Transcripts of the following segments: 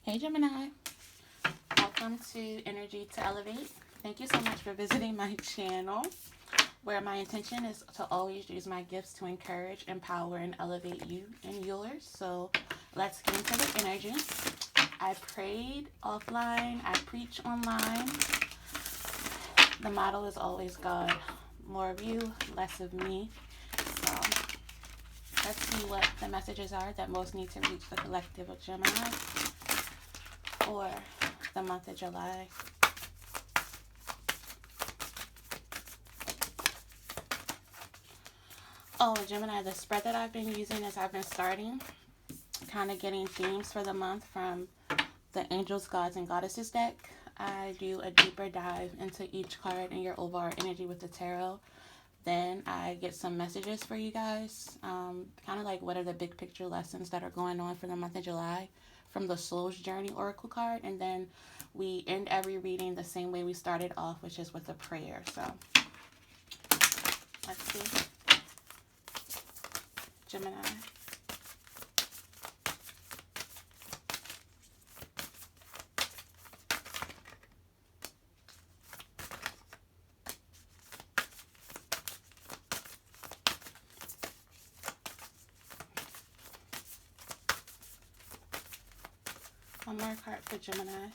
Hey Gemini, welcome to Energy to Elevate. Thank you so much for visiting my channel, where my intention is to always use my gifts to encourage, empower, and elevate you and yours. So let's get into the energy. I prayed offline, I preach online. The motto is always God. More of you, less of me. So let's see what the messages are that most need to reach the collective of Gemini for the month of July. Oh, Gemini, the spread that I've been using as I've been starting, kind of getting themes for the month from the Angels, Gods, and Goddesses deck. I do a deeper dive into each card and your overall energy with the tarot. Then I get some messages for you guys, kind of like what are the big picture lessons that are going on for the month of July from the Soul's Journey Oracle card. And then we end every reading the same way we started off, which is with a prayer. So let's see. Gemini. One more card for Gemini.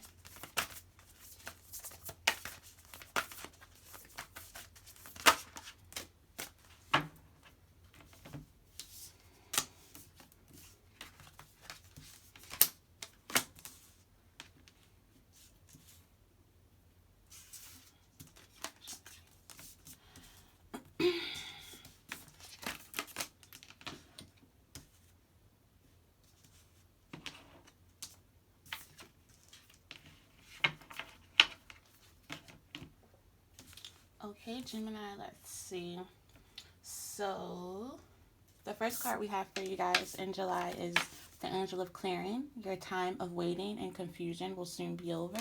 Okay, Gemini, let's see. So, the first card we have for you guys in July is the Angel of Clearing. Your time of waiting and confusion will soon be over.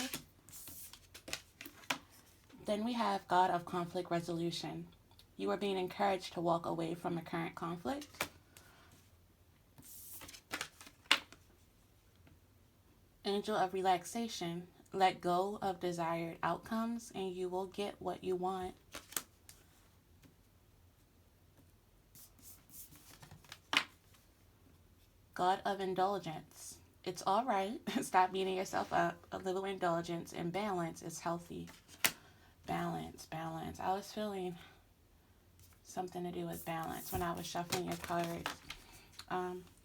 Then we have God of Conflict Resolution. You are being encouraged to walk away from a current conflict. Angel of Relaxation. Let go of desired outcomes and you will get what you want. God of Indulgence. It's all right. Stop beating yourself up. A little indulgence and balance is healthy. Balance. I was feeling something to do with balance when I was shuffling your cards.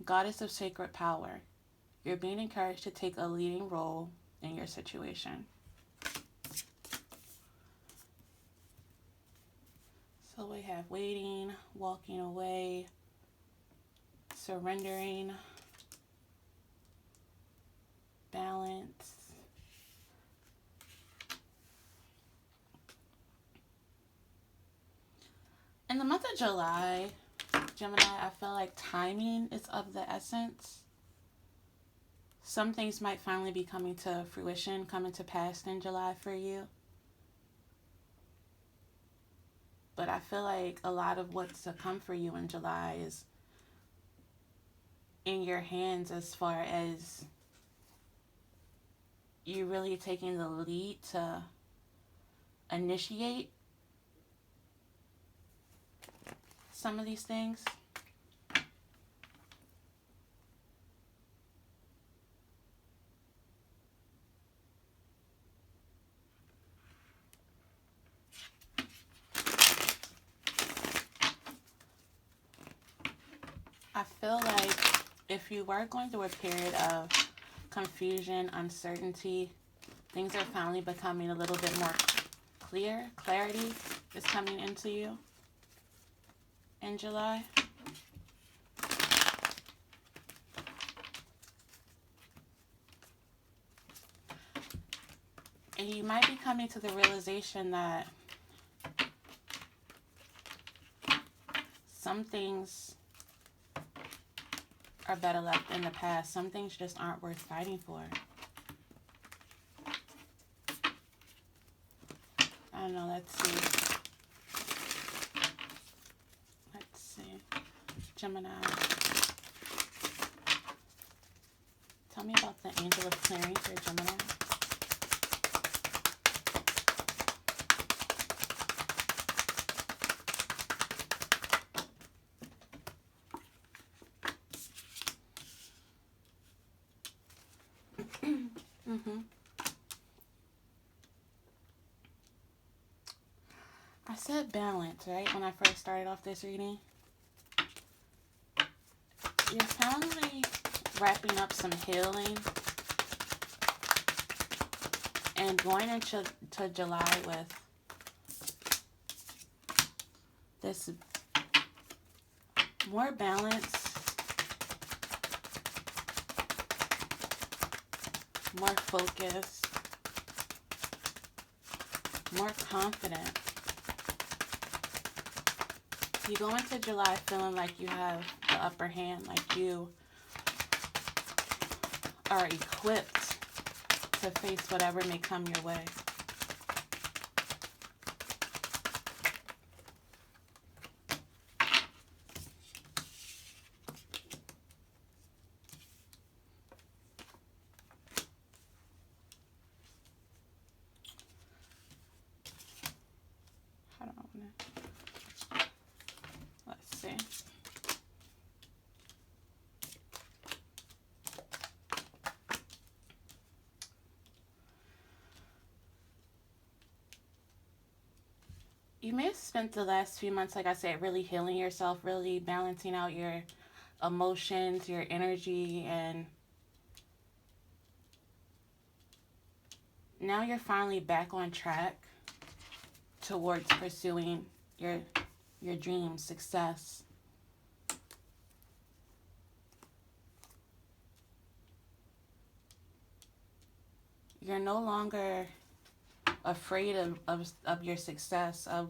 Goddess of Sacred Power. You're being encouraged to take a leading role in your situation. So we have waiting, walking away, surrendering, balance. In the month of July, Gemini, I feel like timing is of the essence. Some things might finally be coming to fruition, coming to pass in July for you. But I feel like a lot of what's to come for you in July is in your hands as far as you really taking the lead to initiate some of these things. I feel like if you were going through a period of confusion, uncertainty, things are finally becoming a little bit more clear. Clarity is coming into you in July. And you might be coming to the realization that some things are better left in the past. Some things just aren't worth fighting for. I don't know, let's see. Gemini. Tell me about the angel of clearing for Gemini. I said balance, right? When I first started off this reading. You're finally wrapping up some healing and going into July with this more balance, more focus, more confident. You go into July feeling like you have the upper hand, like you are equipped to face whatever may come your way. Let's see. You may have spent the last few months, like I said, really healing yourself, really balancing out your emotions, your energy, and now you're finally back on track towards pursuing your dreams, success. You're no longer afraid of your success, of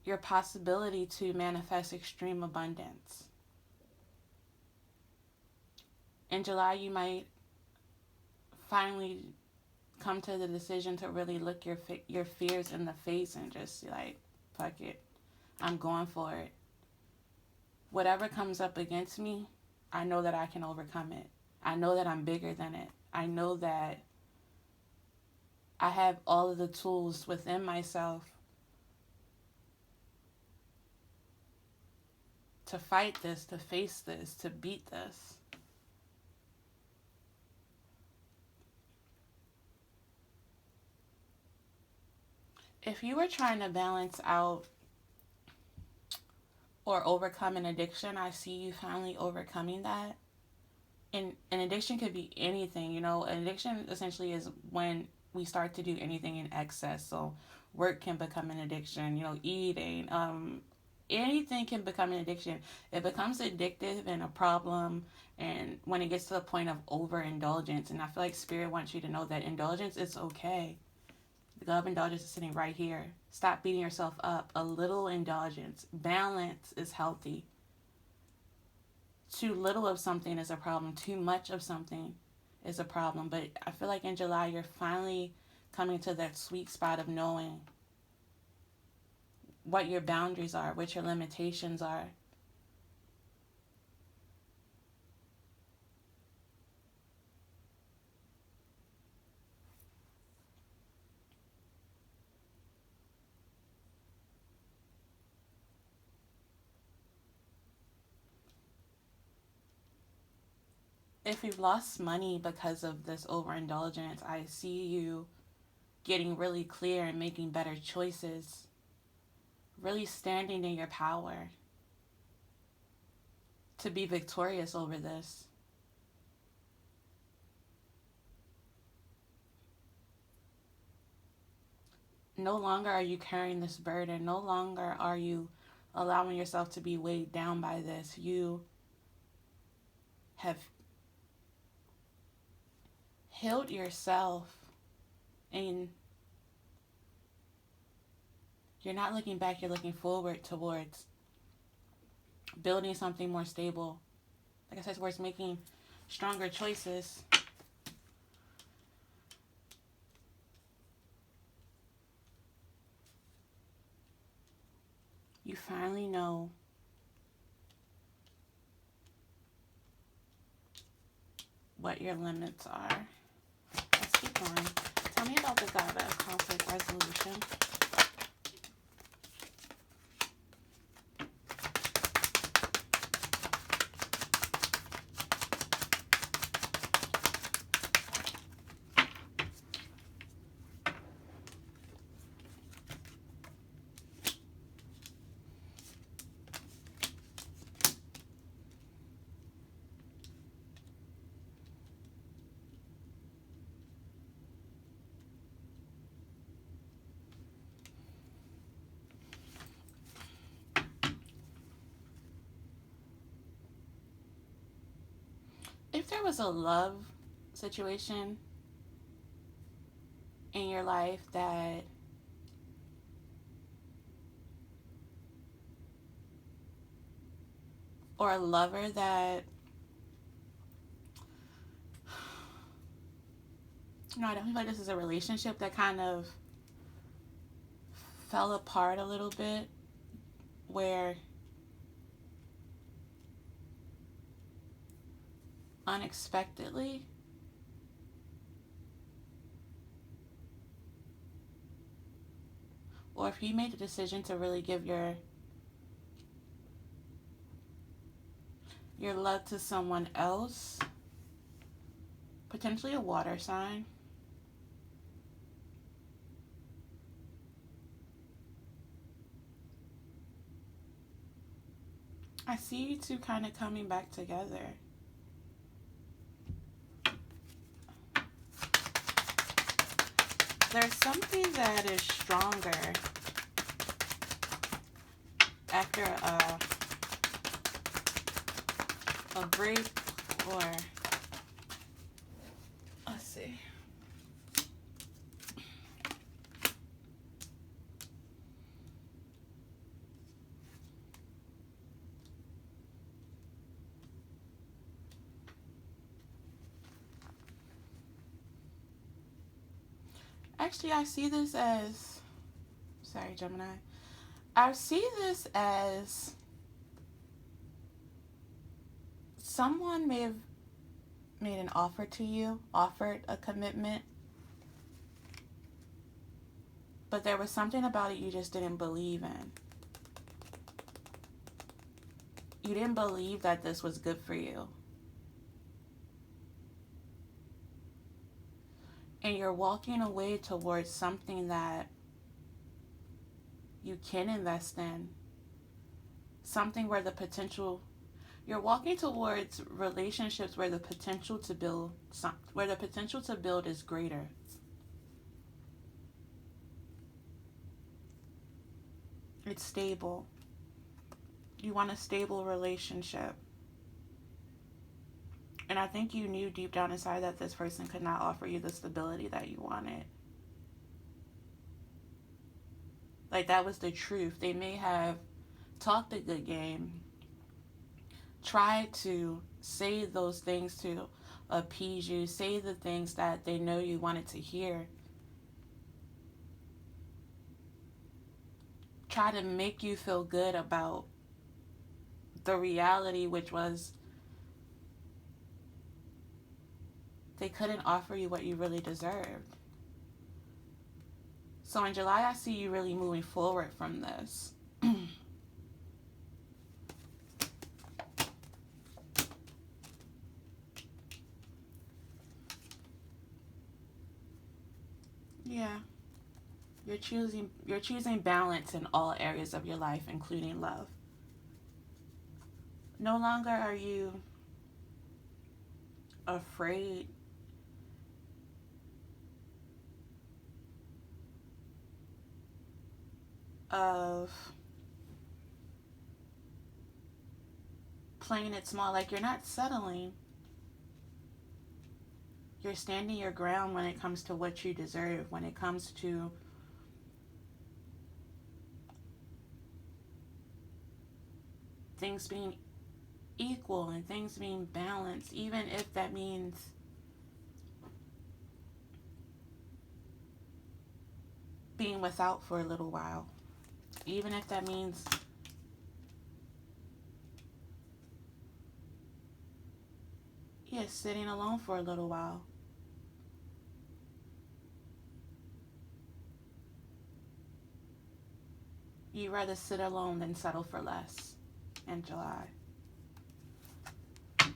your possibility to manifest extreme abundance. In July, you might finally come to the decision to really look your fears in the face and just like, fuck it, I'm going for it. Whatever comes up against me, I know that I can overcome it. I know that I'm bigger than it. I know that I have all of the tools within myself to fight this, to face this, to beat this. If you were trying to balance out or overcome an addiction, I see you finally overcoming that. And an addiction could be anything, you know. An addiction essentially is when we start to do anything in excess. So work can become an addiction, you know, eating, anything can become an addiction. It becomes addictive and a problem, and when it gets to the point of overindulgence. And I feel like Spirit wants you to know that indulgence is okay. The God of indulgence is sitting right here. Stop beating yourself up. A little indulgence. Balance is healthy. Too little of something is a problem. Too much of something is a problem. But I feel like in July, you're finally coming to that sweet spot of knowing what your boundaries are, what your limitations are. If you've lost money because of this overindulgence, I see you getting really clear and making better choices, really standing in your power to be victorious over this. No longer are you carrying this burden. No longer are you allowing yourself to be weighed down by this. You have healed yourself, and you're not looking back, you're looking forward towards building something more stable. Like I said, towards making stronger choices. You finally know what your limits are. Let's keep going. Tell me about the God of conflict resolution. If there was a love situation in your life that or a lover that, no, I don't feel like this is a relationship that kind of fell apart a little bit, where unexpectedly, or if you made the decision to really give your love to someone else, potentially a water sign. I see you two kind of coming back together. There's something that is stronger after a break, or let's see. Actually, I see this as, sorry, Gemini. I see this as someone may have made an offer to you, offered a commitment, but there was something about it you just didn't believe in. You didn't believe that this was good for you. And you're walking away towards something that you can invest in. Something where the potential, you're walking towards relationships where the potential to build is greater. It's stable. You want a stable relationship. And I think you knew deep down inside that this person could not offer you the stability that you wanted. Like, that was the truth. They may have talked a good game, tried to say those things to appease you, say the things that they know you wanted to hear, try to make you feel good about the reality, which was they couldn't offer you what you really deserved. So in July, I see you really moving forward from this. Yeah. You're choosing balance in all areas of your life, including love. No longer are you afraid of playing it small. Like, you're not settling. You're standing your ground when it comes to what you deserve, when it comes to things being equal and things being balanced, even if that means being without for a little while, even if that means Yeah, sitting alone for a little while. You'd rather sit alone than settle for less in July. Tell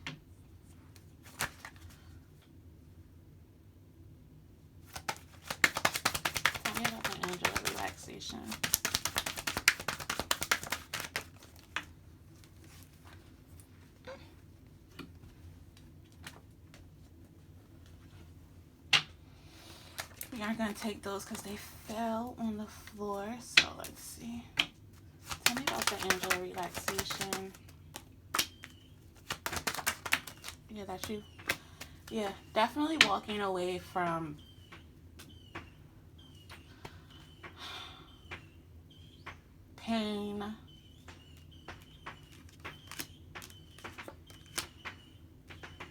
me about the angel of relaxation. We aren't going to take those because they fell on the floor. So let's see. Tell me about the angel of relaxation. Yeah, that's you. Yeah, definitely walking away from pain.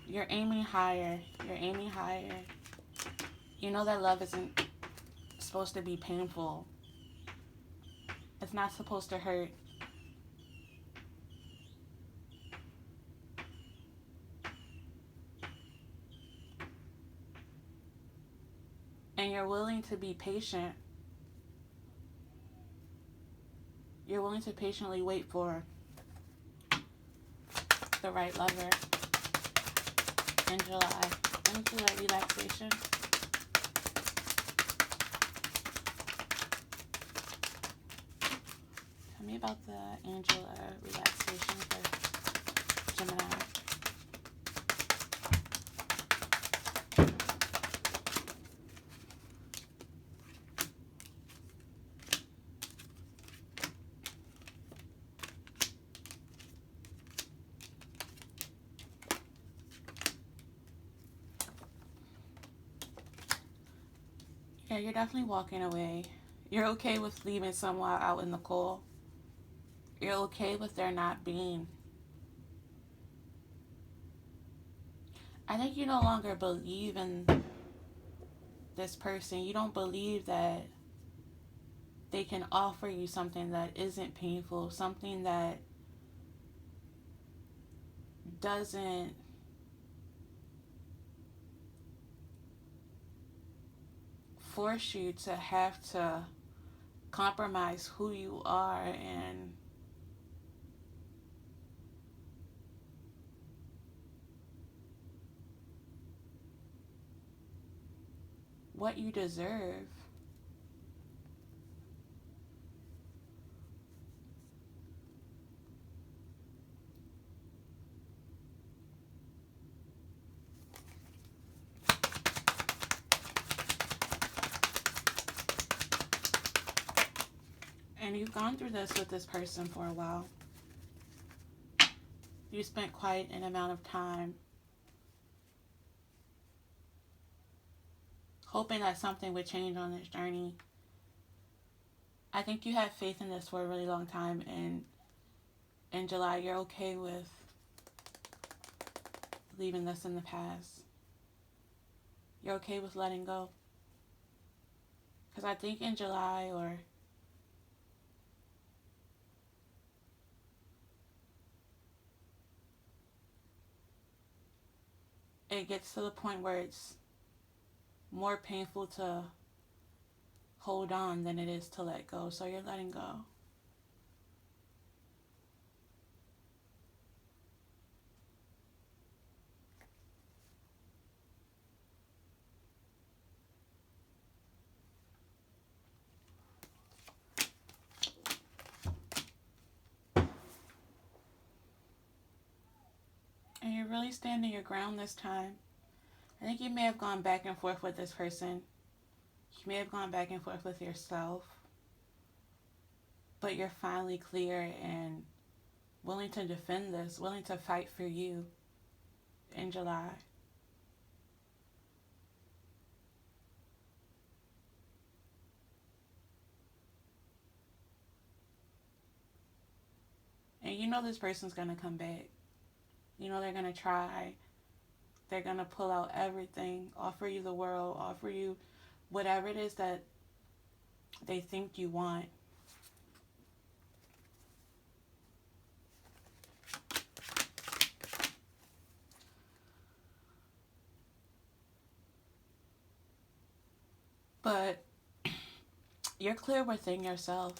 You're aiming higher. You're aiming higher. You know that love isn't supposed to be painful. It's not supposed to hurt. And you're willing to be patient. You're willing to patiently wait for the right lover in July. Into that relaxation. Tell me about the angel of relaxation for Gemini. Yeah, you're definitely walking away. You're okay with leaving someone out in the cold. You're okay with there not being. I think you no longer believe in this person. You don't believe that they can offer you something that isn't painful, something that doesn't force you to have to compromise who you are and what you deserve. And you've gone through this with this person for a while. You spent quite an amount of time hoping that something would change on this journey. I think you had faith in this for a really long time, and in July you're okay with leaving this in the past. You're okay with letting go. Because I think in July or it gets to the point where it's more painful to hold on than it is to let go. So you're letting go. And you're really standing your ground this time. I think you may have gone back and forth with this person. You may have gone back and forth with yourself. But you're finally clear and willing to defend this, willing to fight for you in July. And you know this person's going to come back. You know they're going to try. They're going to pull out everything, offer you the world, offer you whatever it is that they think you want. But you're clear within yourself.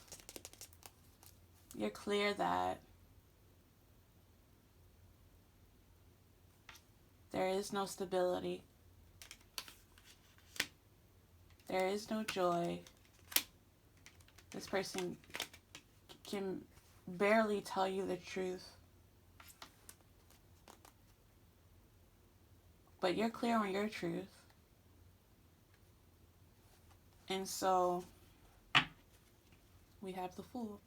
You're clear that there is no stability. There is no joy. This person can barely tell you the truth. But you're clear on your truth. And so we have the Fool.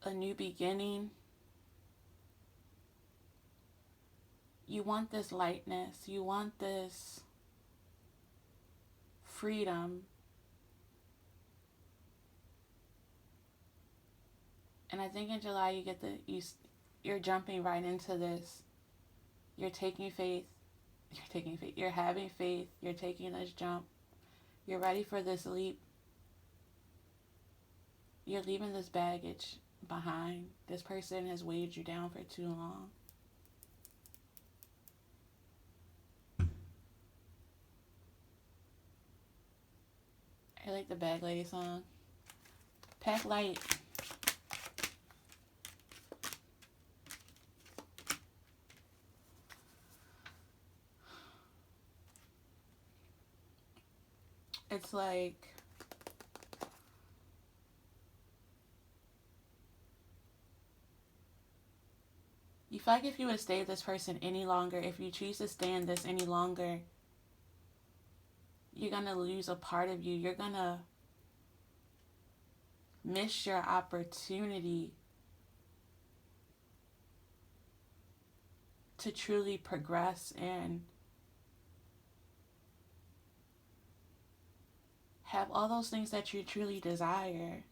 A new beginning. You want this lightness. You want this freedom. And I think in July you get you're jumping right into this. You're taking faith. You're having faith. You're taking this jump. You're ready for this leap. You're leaving this baggage behind. This person has weighed you down for too long. I like the Bag Lady song. Pack light. It's like you feel like if you would stay with this person any longer, if you choose to stay in this any longer, you're going to lose a part of you. You're going to miss your opportunity to truly progress and have all those things that you truly desire.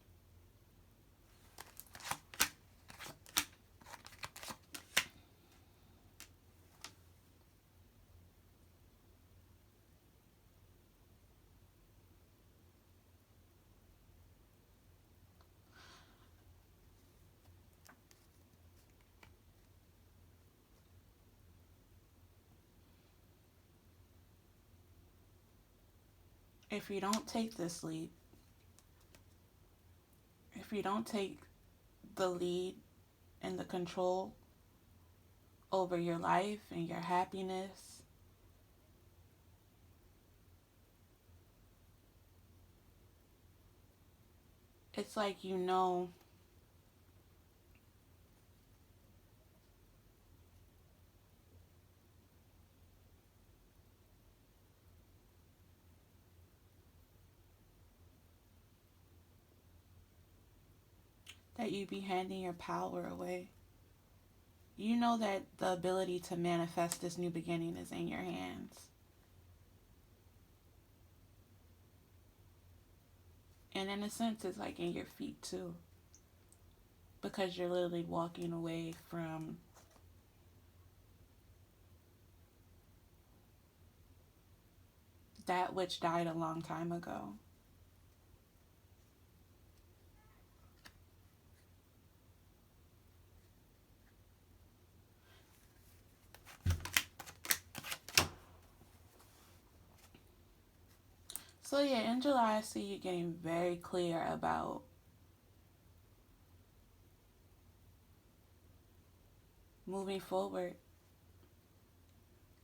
If you don't take this leap, if you don't take the lead and the control over your life and your happiness, it's like you know that you'd be handing your power away. You know that the ability to manifest this new beginning is in your hands. And in a sense, it's like in your feet too. Because you're literally walking away from that which died a long time ago. So yeah, in July, I see you getting very clear about moving forward,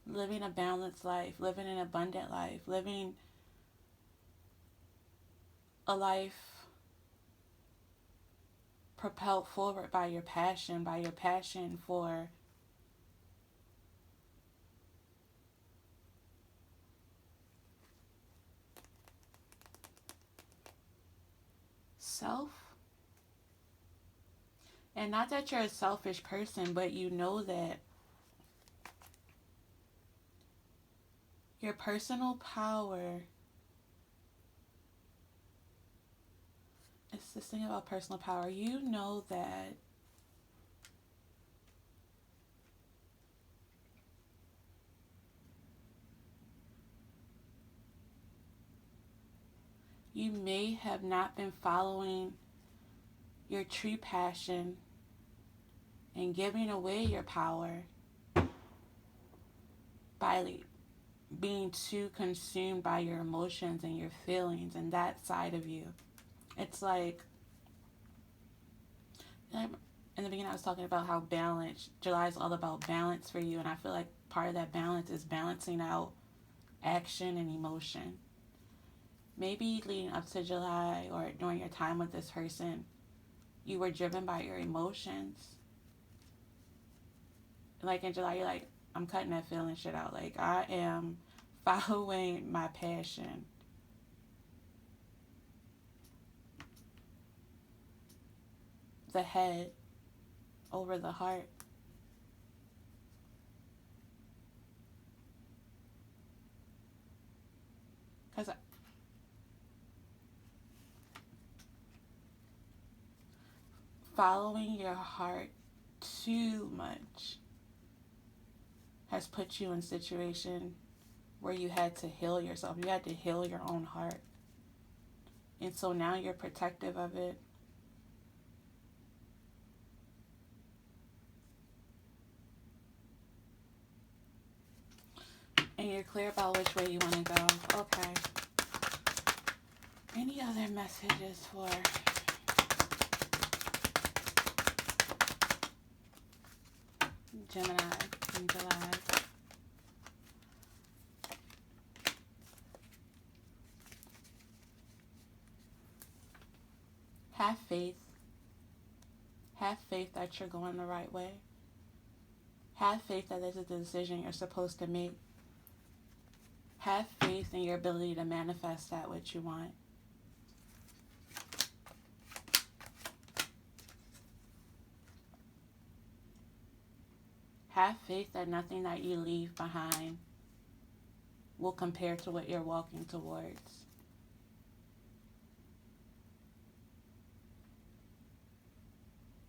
living a balanced life, living an abundant life, living a life propelled forward by your passion for self. And not that you're a selfish person, but you know that your personal power, it's this thing about personal power. You know that you may have not been following your true passion and giving away your power. by being too consumed by your emotions and your feelings and that side of you. It's like, in the beginning I was talking about how balance, July is all about balance for you, and I feel like part of that balance is balancing out action and emotion. Maybe leading up to July or during your time with this person, you were driven by your emotions. Like in July, you're like, I'm cutting that feeling shit out. Like, I am following my passion. The head over the heart. Because following your heart too much has put you in a situation where you had to heal yourself. You had to heal your own heart. And so now you're protective of it. And you're clear about which way you want to go. Okay. Any other messages for Gemini in July? Have faith. Have faith that you're going the right way. Have faith that this is the decision you're supposed to make. Have faith in your ability to manifest that which you want. Have faith that nothing that you leave behind will compare to what you're walking towards.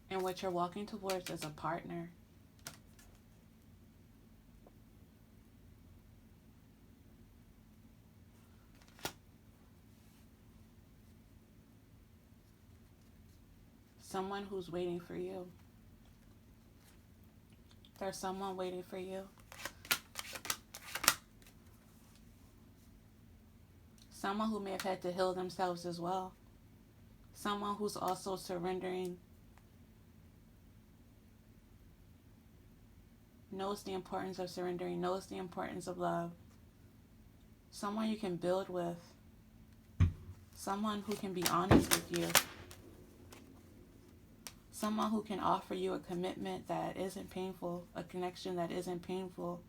And what you're walking towards is a partner. Someone who's waiting for you. There's someone waiting for you. Someone who may have had to heal themselves as well. Someone who's also surrendering, knows the importance of surrendering, knows the importance of love. Someone you can build with. Someone who can be honest with you. Someone who can offer you a commitment that isn't painful, a connection that isn't painful.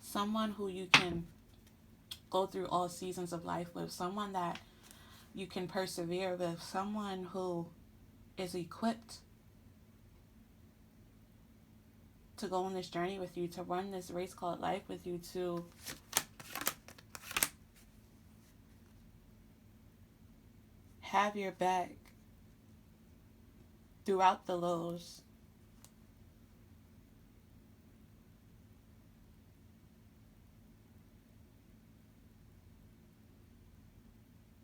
Someone who you can go through all seasons of life with. Someone that you can persevere with. Someone who is equipped to go on this journey with you, to run this race called life with you, to have your back throughout the lows.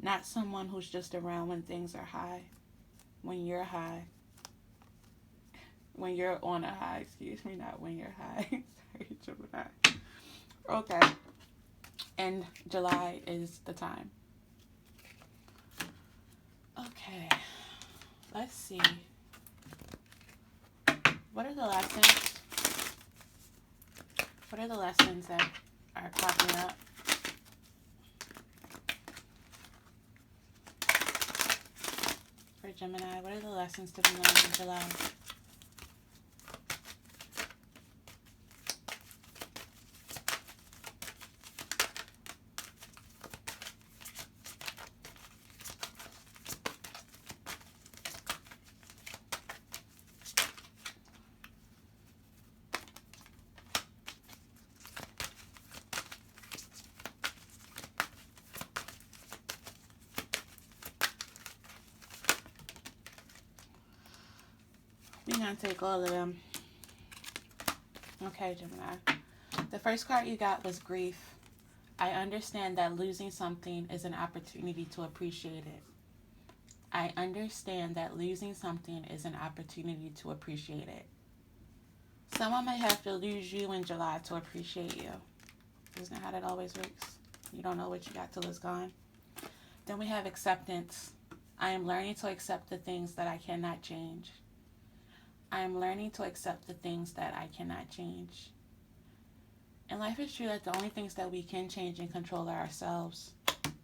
Not someone who's just around when things are high, when you're high. When you're on a high, excuse me, not when you're high. Sorry, Gemini. Okay. And July is the time. Okay. Let's see. What are the lessons? What are the lessons that are popping up? For Gemini, what are the lessons to be learned in July? We're going to take all of them. Okay, Gemini. The first card you got was grief. I understand that losing something is an opportunity to appreciate it. I understand that losing something is an opportunity to appreciate it. Someone may have to lose you in July to appreciate you. Isn't that how that always works? You don't know what you got till it's gone. Then we have acceptance. I am learning to accept the things that I cannot change. I am learning to accept the things that I cannot change. And life is true that the only things that we can change and control are ourselves.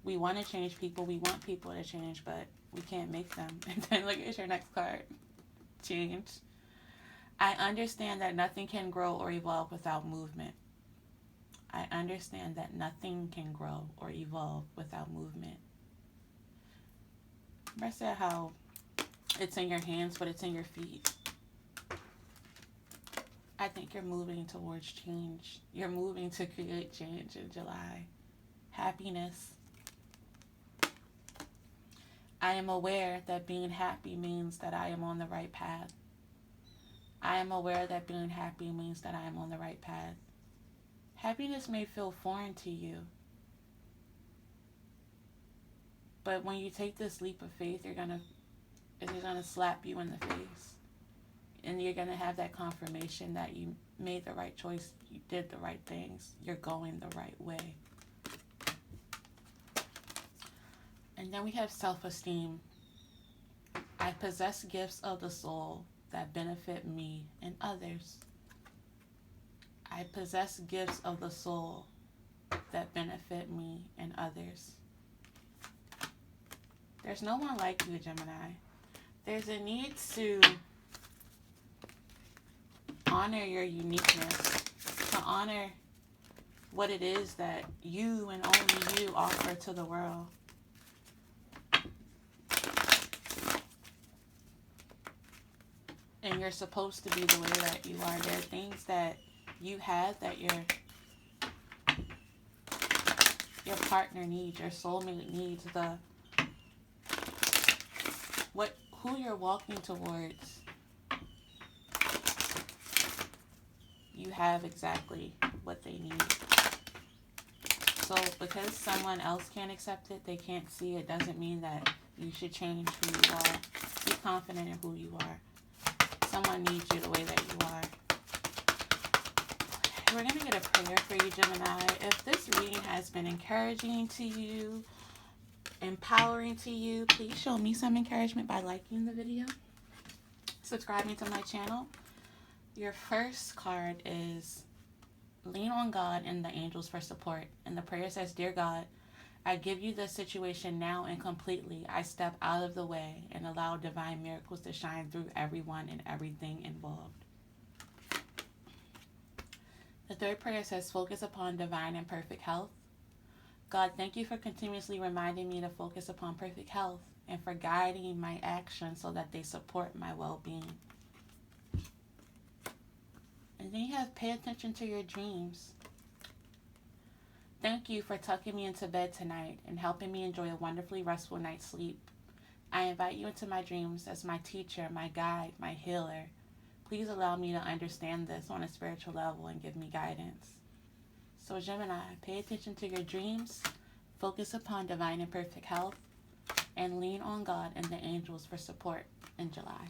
We want to change people. We want people to change, but we can't make them. And then look at your next card. Change. I understand that nothing can grow or evolve without movement. I understand that nothing can grow or evolve without movement. I said how it's in your hands, but it's in your feet. I think you're moving towards change. You're moving to create change in July. Happiness. I am aware that being happy means that I am on the right path. I am aware that being happy means that I am on the right path. Happiness may feel foreign to you, but when you take this leap of faith, you're gonna slap you in the face, and you're gonna have that confirmation that you made the right choice, you did the right things, you're going the right way. And then we have self-esteem. I possess gifts of the soul that benefit me and others. I possess gifts of the soul that benefit me and others. There's no one like you, Gemini. There's a need to honor your uniqueness, to honor what it is that you and only you offer to the world. And you're supposed to be the way that you are. There are things that you have that your partner needs, your soulmate needs, who you're walking towards. You have exactly what they need. So because someone else can't accept it, they can't see it, doesn't mean that you should change who you are. Be confident in who you are. Someone needs you the way that you are. We're going to get a prayer for you, Gemini. If this reading has been encouraging to you, empowering to you, please show me some encouragement by liking the video, subscribing to my channel. Your first card is lean on God and the angels for support. And the prayer says, Dear God, I give you the situation now and completely. I step out of the way and allow divine miracles to shine through everyone and everything involved. The third prayer says, focus upon divine and perfect health. God, thank you for continuously reminding me to focus upon perfect health and for guiding my actions so that they support my well-being. And then you have pay attention to your dreams. Thank you for tucking me into bed tonight and helping me enjoy a wonderfully restful night's sleep. I invite you into my dreams as my teacher, my guide, my healer. Please allow me to understand this on a spiritual level and give me guidance. So Gemini, pay attention to your dreams, focus upon divine and perfect health, and lean on God and the angels for support in July.